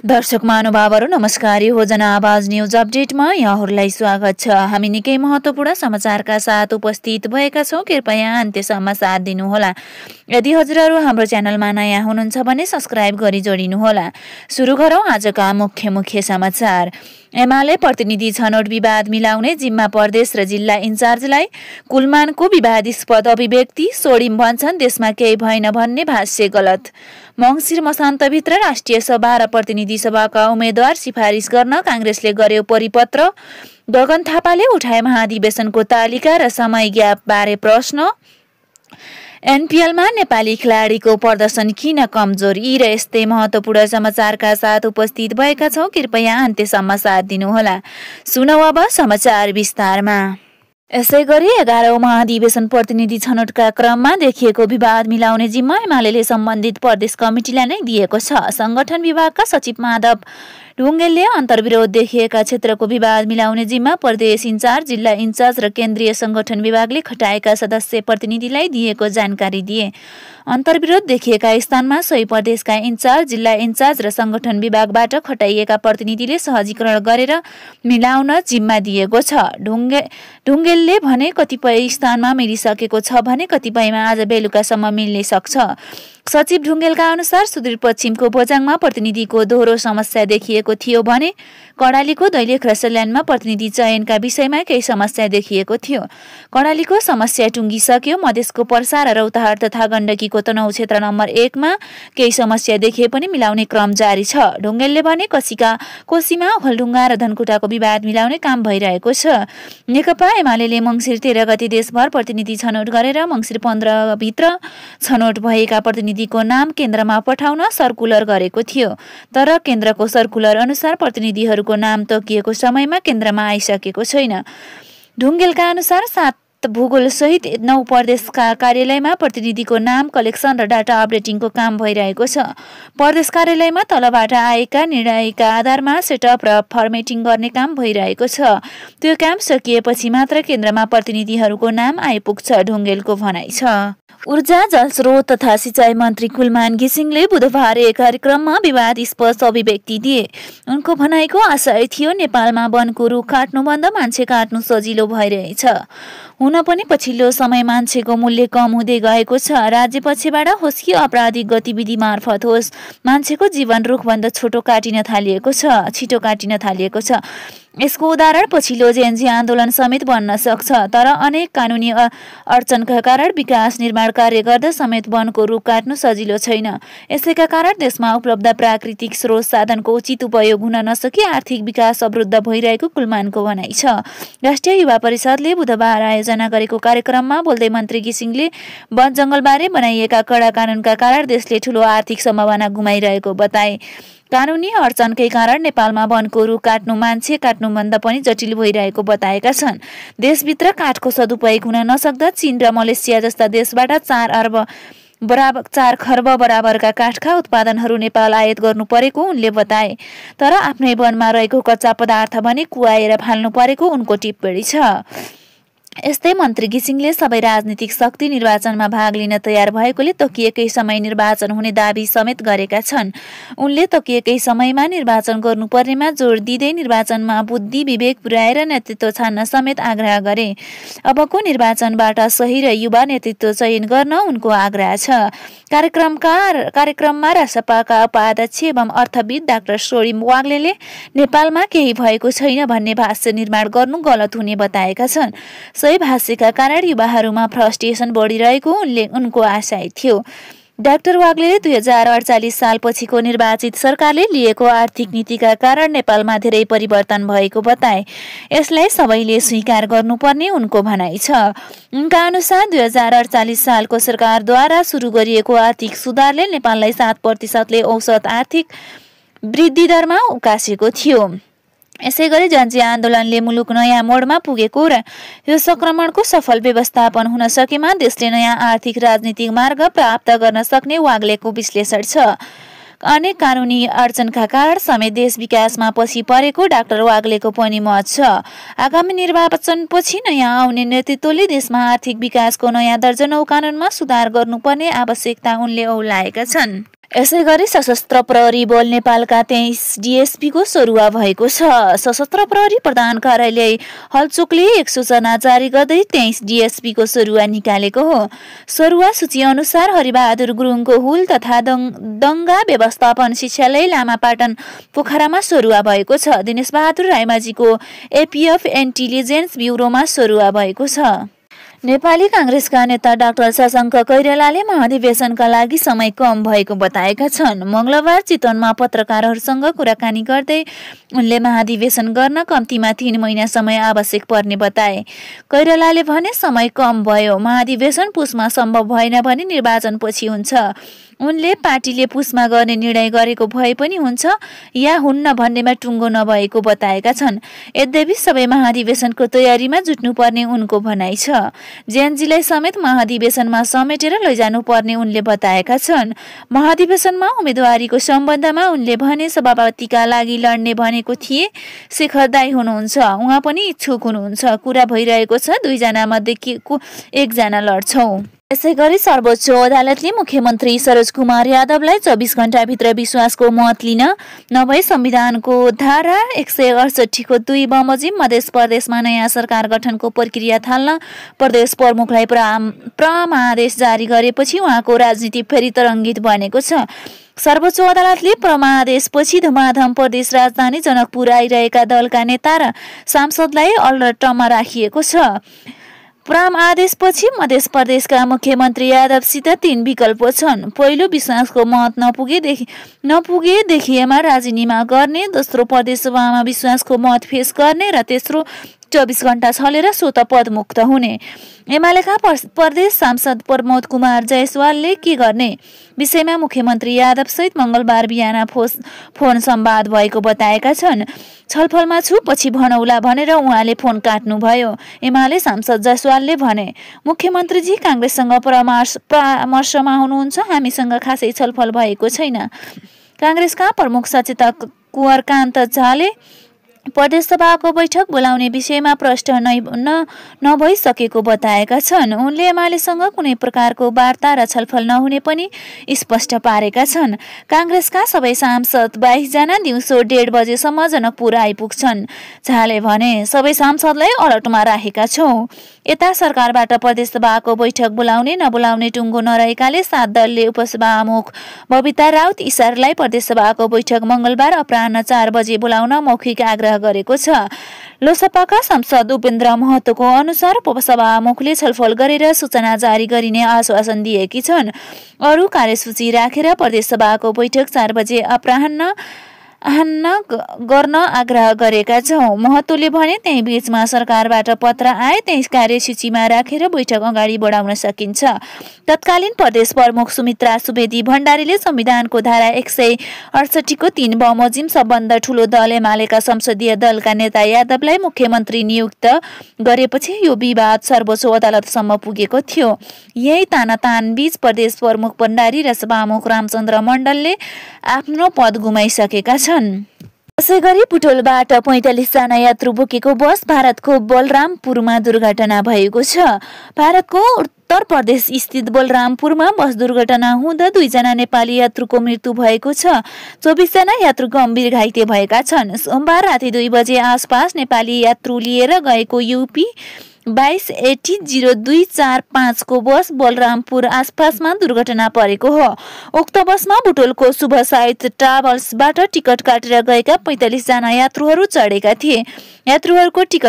दर्शक महानुभावहरू नमस्कार। यो जना आवाज न्यूज अपडेटमा यहाँहरूलाई स्वागत छ। हामी निकै महत्त्वपूर्ण समाचारका साथ उपस्थित भएका छौं। कृपया अन्त्यसम्म साथ दिनुहोला। यदि हजुरहरू हाम्रो च्यानलमा नयाँ हुनुहुन्छ भने सब्स्क्राइब गरी जोडिनुहोला। सुरु गरौं आजका मुख्य समाचार। एमाले प्रतिनिधि छनौट विवाद मिलाउने जिम्मा प्रदेश र जिल्ला इन्चार्जलाई। कुलमानको विवादास्पद अभिव्यक्ति सोडिम भन्छन् देशमा केही भएन भन्ने भाष्य गलत। मङ्सिर मसान्तभित्र राष्ट्रिय सभा र प्रतिनिधि सभाका उम्मेद्वार सिफारिस गर्न काङ्ग्रेसले गर्यो परिपत्र। गगन थापाले उठाए महाधिवेशनको तालिका र समय ग्याप बारे प्रश्न। एनपीएलमा नेपाली खेलाडीको प्रदर्शन किन कमजोर? यी र यस्तै महत्त्वपूर्ण समाचारका साथ उपस्थित भएका छौं। कृपया अन्त्यसम्म साथ दिनुहोला। सुनौ अब समाचार विस्तारमा। यसैगरी 11औं महाधिवेशन प्रतिनिधि छनौटका क्रममा देखिएको विवाद मिलाउने जिम्मा एमाले सम्बन्धित प्रदेश कमिटीलाई नै दिएको छ। संगठन विभागका सचिव माधव ढुङ्गेलले अन्तर्विरोध देखिएका क्षेत्रको विवाद मिलाउने जिम्मा प्रदेश इन्चार्ज, जिल्ला इन्चार्ज र केन्द्रीय संगठन विभागले खटाएका सदस्य प्रतिनिधिलाई दिएको जानकारी दिए। अन्तर्विरोध देखिएका स्थानमा सोही प्रदेशका इन्चार्ज, जिल्ला इन्चार्ज र संगठन विभागबाट खटाइएका प्रतिनिधिले सहजीकरण गरेर मिलाउन जिम्मा दिएको छ। ढुङ्गेलले भने कतिपय स्थानमा मिलिसकेको छ भने कतिपयमा आज बेलुकासम्म मिल्ने सक्छ। सचिव ढुङ्गेलका अनुसार सुदूरपश्चिमको बोजाङमा प्रतिनिधिको दोहोरो समस्या देखिएको थियो भने कर्णालीको दैलेख र सल्यानमा प्रतिनिधि चयनका विषयमा केही समस्या देखिएको थियो। कर्णालीको समस्या टुङ्गिसक्यो। मधेसको पर्सा र रौतहाट तथा गण्डकीको तनहुँ क्षेत्र नम्बर 1 मा केही समस्या देखिए पनि मिलाउने क्रम जारी छ। ढुङ्गेलले भने कोसीमा ओखलढुङ्गा र धनकुटाको विवाद मिलाउने काम भइरहेको छ। नेकपा एमाले मङ्सिर 13 गते देशभर प्रतिनिधि छनौट गरेर मङ्सिर 15 भित्र छनौट भएका प्रतिनिधिको नाम केन्द्रमा पठाउन सर्कुलर गरेको थियो। तर केन्द्रको सर्कुलर अनुसार प्रतिनिधिहरूको नाम तोकिएको समयमा केन्द्रमा आइसकेको छैन। ढुङ्गेलका अनुसार 7 भूगोल सहित 9 प्रदेशका कार्यालयमा प्रतिनिधिको नाम कलेक्सन र डाटा अपडेटिङको काम भइरहेको छ। प्रदेश कार्यालयमा तलबाट आएका निर्णयका आधारमा सेटअप र फर्मेटिङ गर्ने काम भइरहेको छ। त्यो काम सकिएपछि मात्र केन्द्रमा प्रतिनिधिहरूको नाम आइपुग्छ, ढुङ्गेलको भनाइ छ। ऊर्जा, जलस्रोत तथा सिंचाई मन्त्री कुलमान घिसिङले बुधबार एक कार्यक्रममा विवादास्पद अभिव्यक्ति दिए। उनको भनाइको आशय थियो नेपालमा वनको रुख काट्नुभन्दा मान्छे काट्नु सजिलो भइरहेछ। हुन पनि पछिल्लो समय मान्छेको मूल्य कम हुँदै गएको छ। राज्य पक्षबाट होस् कि आपराधिक गतिविधि मार्फत होस्, मान्छेको जीवन रुखभन्दा छिटो काटिन थालिएको छ। यसको उदाहरण पछिल्लो जेएनजी आन्दोलन समेत बन्न सक्छ। तर अनेक कानुनी अडचनका कारण विकास निर्माण कार्य गर्दा समेत वनको रुख काट्नु सजिलो छैन। यसैका कारण देशमा उपलब्ध प्राकृतिक स्रोत साधनको उचित उपयोग हुन नसकी आर्थिक विकास अवरुद्ध भइरहेको कुलमानको भनाइ छ। राष्ट्रिय युवा परिषदले बुधबार आयोजना गरेको कार्यक्रममा बोल्दै मन्त्री घिसिङले वन जंगलबारे बनाइएका कडा कानुनका कारण देशले ठूलो आर्थिक सम्भावना गुमाइरहेको बताए। कानुनी अडचनकै कारण नेपालमा वनको रुख काट्नु मान्छे काट्नुभन्दा पनि जटिल भइरहेको बताएका छन्। देशभित्र काठको सदुपयोग हुन नसक्दा चीन र मलेसिया जस्ता देशबाट 4 खर्ब बराबरका काठका उत्पादनहरू नेपाल आयात गर्नु परेको उनले बताए। तर आफ्नै वनमा रहेको कच्चा पदार्थ भने कुवाएर फाल्नु परेको उनको टिप्पणी छ। यस्तै मन्त्री घिसिङले सबै राजनीतिक शक्ति निर्वाचनमा भाग लिन तयार भएकोले तोकिएकै समय निर्वाचन हुने दाबी समेत गरेका छन्। उनले तोकिएकै समयमा निर्वाचन गर्नुपर्नेमा जोड दिँदै निर्वाचनमा बुद्धि विवेक पुर्याएर नेतृत्व छान्न समेत आग्रह गरे। अबको निर्वाचनबाट सही र युवा नेतृत्व चयन गर्न उनको आग्रह छ। कार्यक्रममा रासपाका उपाध्यक्ष एवं अर्थविद डाक्टर सोडिम वाग्लेले नेपालमा केही भएको छैन भन्ने भाष्य निर्माण गर्नु गलत हुने बताएका छन्। सही भाष्यका कारण युवाहरूमा फ्रस्ट्रेसन बढिरहेको उनको आशय थियो। डाक्टर वाग्लेले 2048 सालपछिको निर्वाचित सरकारले लिएको आर्थिक नीतिका कारण नेपालमा धेरै परिवर्तन भएको बताए। यसलाई सबैले स्वीकार गर्नुपर्ने उनको भनाइ छ। उनका अनुसार 2048 सालको सरकारद्वारा सुरु गरिएको आर्थिक सुधारले नेपाललाई 7% औसत आर्थिक वृद्धि दरमा उकासेको थियो। यसैगरी जनजीय आन्दोलनले मुलुक नयाँ मोडमा पुगेको र यो संक्रमणको सफल व्यवस्थापन हुन सकेमा देशले नयाँ आर्थिक राजनीतिक मार्ग प्राप्त गर्न सक्ने वाग्लेको विश्लेषण छ। अनेक कानुनी अडचनका कारण समेत देश विकासमा पछि परेको डाक्टर वाग्लेको पनि मत छ। आगामी निर्वाचनपछि नयाँ आउने नेतृत्वले देशमा आर्थिक विकासको नयाँ दर्जनौं कानुनमा सुधार गर्नुपर्ने आवश्यकता उनले औलाएका छन्। यसैगरी सशस्त्र प्रहरी बल नेपालका 23 डीएसपीको सरुवा भएको छ। सशस्त्र प्रहरी प्रधान कार्यालय हलचोकले एक सूचना जारी गर्दै 23 डीएसपीको सरुवा निकालेको हो। सरुवा सूची अनुसार हरिबहादुर गुरुङको हुल तथा दंगा व्यवस्थापन शिक्षालय लामापाटन पोखरामा सरुवा भएको छ। दिनेश बहादुर रायमाझीको एपीएफ इन्टेलिजेन्स ब्युरोमा सरुवा भएको छ। नेपाली कांग्रेसका नेता डाक्टर शशाङ्क कैरलाले महाधिवेशनका लागि समय कम भएको बताएका छन्। मंगलबार चितवनमा पत्रकारहरूसँग कुराकानी गर्दै उनले महाधिवेशन गर्न कम्तीमा 3 महिना समय आवश्यक पर्ने बताए। कैरलाले भने समय कम भयो, महाधिवेशन पुसमा सम्भव भएन भने निर्वाचन पछि हुन्छ। उनले पार्टीले पुसमा गर्ने निर्णय गरेको भए पनि हुन्छ या हुन्न भन्नेमा टुङ्गो नभएको बताएका छन्। यद्यपि सबै महाधिवेशनको तयारीमा जुट्नुपर्ने उनको भनाइ छ। जेएनजीलाई समेत महाधिवेशनमा समेटेर लैजानुपर्ने उनले बताएका छन्। महाधिवेशनमा उम्मेदवारीको सम्बन्धमा उनले भने सभापतिका लागि लड्ने भनेको थिए। शेखर दाई हुनुहुन्छ, उहाँ पनि इच्छुक हुनुहुन्छ। कुरा भइरहेको छ, 2 जना मध्ये एकजना लड्छौं। यसैगरी सर्वोच्च अदालतले मुख्यमन्त्री सरोज कुमार यादवलाई 24 घण्टाभित्र विश्वासको मत लिन नभई संविधानको धारा 168 को 2 बमोजिम मध्य प्रदेशमा नयाँ सरकार गठनको प्रक्रिया थाल्न प्रदेश प्रमुखलाई परमादेश जारी गरेपछि उहाँको राजनीति फेरि तरङ्गित बनेको छ। सर्वोच्च अदालतले परमादेशपछि धमाधम प्रदेश राजधानी जनकपुर आइरहेका दलका नेता र सांसदलाई अलर्टमा राखिएको छ। परमादेशपछि मध्य प्रदेशका मुख्यमन्त्री यादवसित 3 विकल्प छन्। पहिलो, विश्वासको मत नपुगे देखिएमा राजीनामा गर्ने, दोस्रो प्रदेशसभामा विश्वासको मत पेश गर्ने र तेस्रो 24 घण्टा छलेर स्वतः पदमुक्त हुने। एमालेका प्रदेश सांसद प्रमोद कुमार जायसवालले के गर्ने विषयमा मुख्यमन्त्री यादवसहित मंगलबार बिहान फोन संवाद भएको बताएका छन्। छलफलमा छु, पछि भनौला भनेर उहाँले फोन काट्नुभयो। एमाले सांसद जायसवालले भने, मुख्यमन्त्रीजी कांग्रेससँग परामर्शमा हुनुहुन्छ, हामीसँग खासै छलफल भएको छैन। कांग्रेसका प्रमुख सचेतक कुँवरकान्त झाले प्रदेशसभाको बैठक बोलाउने विषयमा प्रष्ट नभइसकेको बताएका छन्। उनले एमालेसँग कुनै प्रकारको वार्ता र छलफल नहुने पनि स्पष्ट पारेका छन्। कांग्रेसका सबै सांसद 22 जना दिउँसो 1:30 बजेसम्म जनकपुर आइपुग्छन्। झाले भने, सबै सांसदलाई अलर्टमा राखेका छौं। यता सरकारबाट प्रदेशसभाको बैठक बोलाउने नबोलाउने टुङ्गो नरहेकाले 7 दलले उपसभामुख बबिता राउत इसारलाई प्रदेशसभाको बैठक मंगलबार अपराह्न 4 बजे बोलाउन मौखिक आग्रह गरेको छ। लोकसभाका सांसद उपेन्द्र महतोको अनुसार उपसभामुखले छलफल गरेर सूचना जारी गरिने आश्वासन दिएकी छन्। अरू कार्यसूची राखेर प्रदेशसभाको बैठक 4 बजे अपराह्न गर्न आग्रह गरेका छौं। महतोले भने, त्यही बीचमा सरकारबाट पत्र आए त्यही कार्यसूचीमा राखेर बैठक अगाडि बढाउन सकिन्छ। तत्कालीन प्रदेश प्रमुख सुमित्रा सुवेदी भण्डारीले संविधानको धारा 168 को 3 बमोजिम सबभन्दा ठूलो दल एमालेका संसदीय दलका नेता यादवलाई मुख्यमन्त्री नियुक्त गरेपछि यो विवाद सर्वोच्च अदालतसम्म पुगेको थियो। यही तानातान बीच प्रदेश प्रमुख भण्डारी र सभामुख रामचन्द्र मण्डलले आफ्नो पद गुमाइसकेका छन्। यसैगरी बुटोलबाट 45 जना यात्रु बोकेको बस भारतको बलरामपुरमा दुर्घटना भएको छ। भारतको उत्तर प्रदेश स्थित बलरामपुरमा बस दुर्घटना हुँदा 2 जना नेपाली यात्रुको मृत्यु भएको छ। 24 जना यात्रु गम्भीर घाइते भएका छन्। सोमबार राति 2 बजे आसपास नेपाली यात्रु लिएर गएको यूपी 22800245 को बस बलरामपुर आसपासमा दुर्घटना परेको हो। उक्त बसमा बुटोलको शुभसाहित ट्राभल्सबाट टिकट काटेर गएका 45 जना यात्रुहरू चढेका थिए। यात्रुहरूको टिकट